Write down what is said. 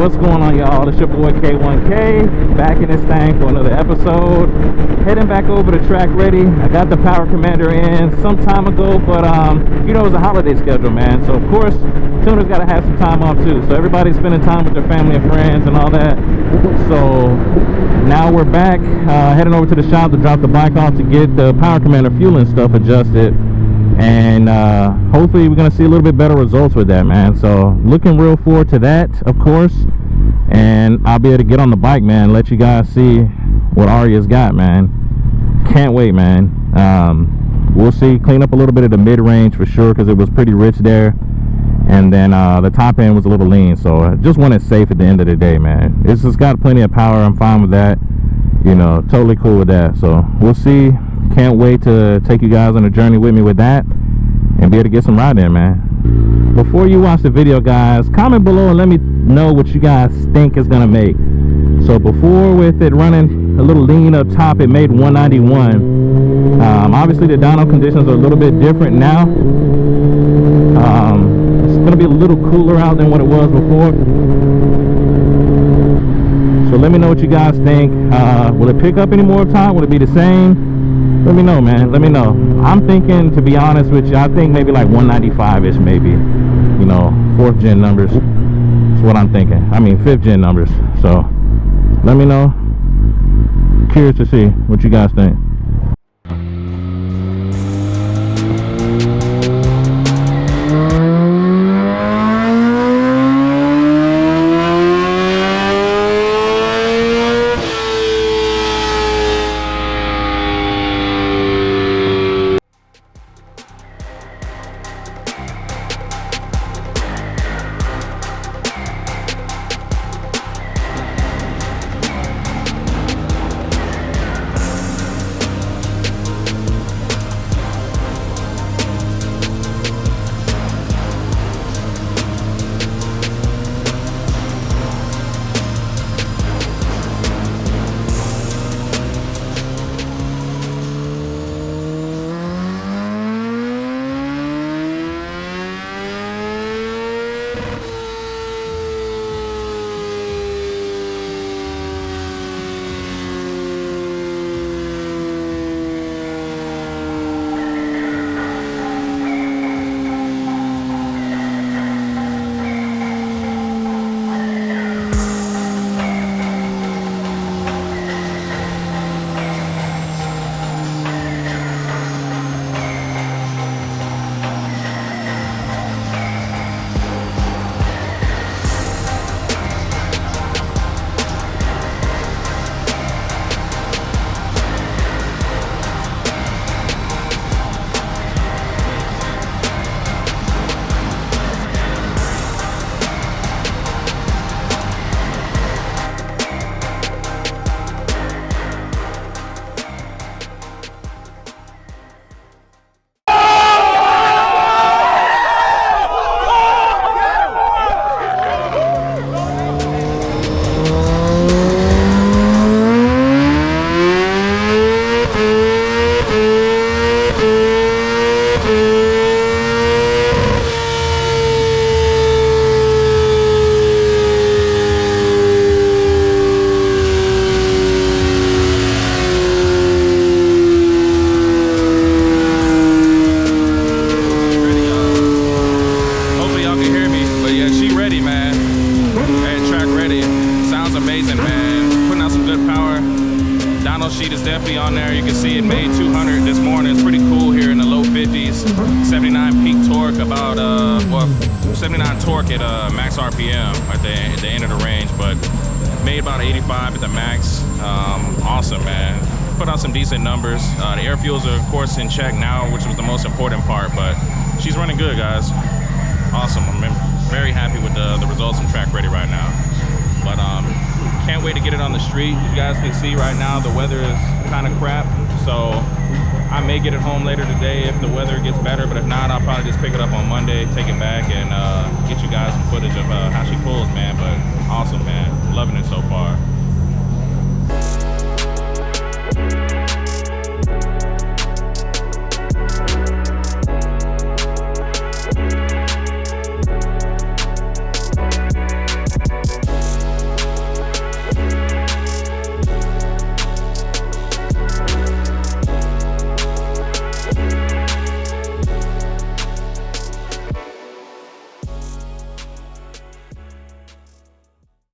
What's going on, y'all? It's your boy K1K, back in this thing for another episode. Heading back over to Track Ready. I got the Power Commander in some time ago, but you know, it was a holiday schedule, man. So of course, tuners got to have some time off too. So everybody's spending time with their family and friends and all that. So now we're back, heading over to the shop to drop the bike off to get the Power Commander fuel and stuff adjusted. And hopefully we're gonna see a little bit better results with that, man. So looking real forward to that, of course. And I'll be able to get on the bike, man, let you guys see what Arya's got, man. Can't wait, man. We'll see, clean up a little bit of the mid-range for sure, because it was pretty rich there. And then the top end was a little lean, so I just want it safe at the end of the day, man. It's just got plenty of power. I'm fine with that, you know, totally cool with that. So we'll see. Can't wait to take you guys on a journey with me with that and be able to get some ride in, man. Before you watch the video, guys, comment below and let me know what you guys think it's gonna make. So before, with it running a little lean up top, it made 191. Obviously the dyno conditions are a little bit different now. It's gonna be a little cooler out than what it was before. So let me know what you guys think. Will it pick up any more top? Will it be the same? Let me know, man. Let me know. I'm thinking, to be honest with you, I think maybe like 195-ish, maybe. You know, 4th gen numbers. That's what I'm thinking. I mean, 5th gen numbers. So let me know. Curious to see what you guys think. Sheet is definitely on there. You can see it made 200 this morning. It's pretty cool here in the low 50s. 79 peak torque, about 79 torque at max RPM at the end of the range, but made about 85 at the max. Awesome, man. Put out some decent numbers. The air fuels are of course in check now, which was the most important part, but she's running good, guys. Awesome. I'm very happy with the results from Track Ready right now. But can't wait to get it on the street. You guys can see right now the weather is kind of crap, so I may get it home later today if the weather gets better, but if not, I'll probably just pick it up on Monday, take it back, and get you guys some footage of how she pulls, man. But awesome, man. Loving it so far.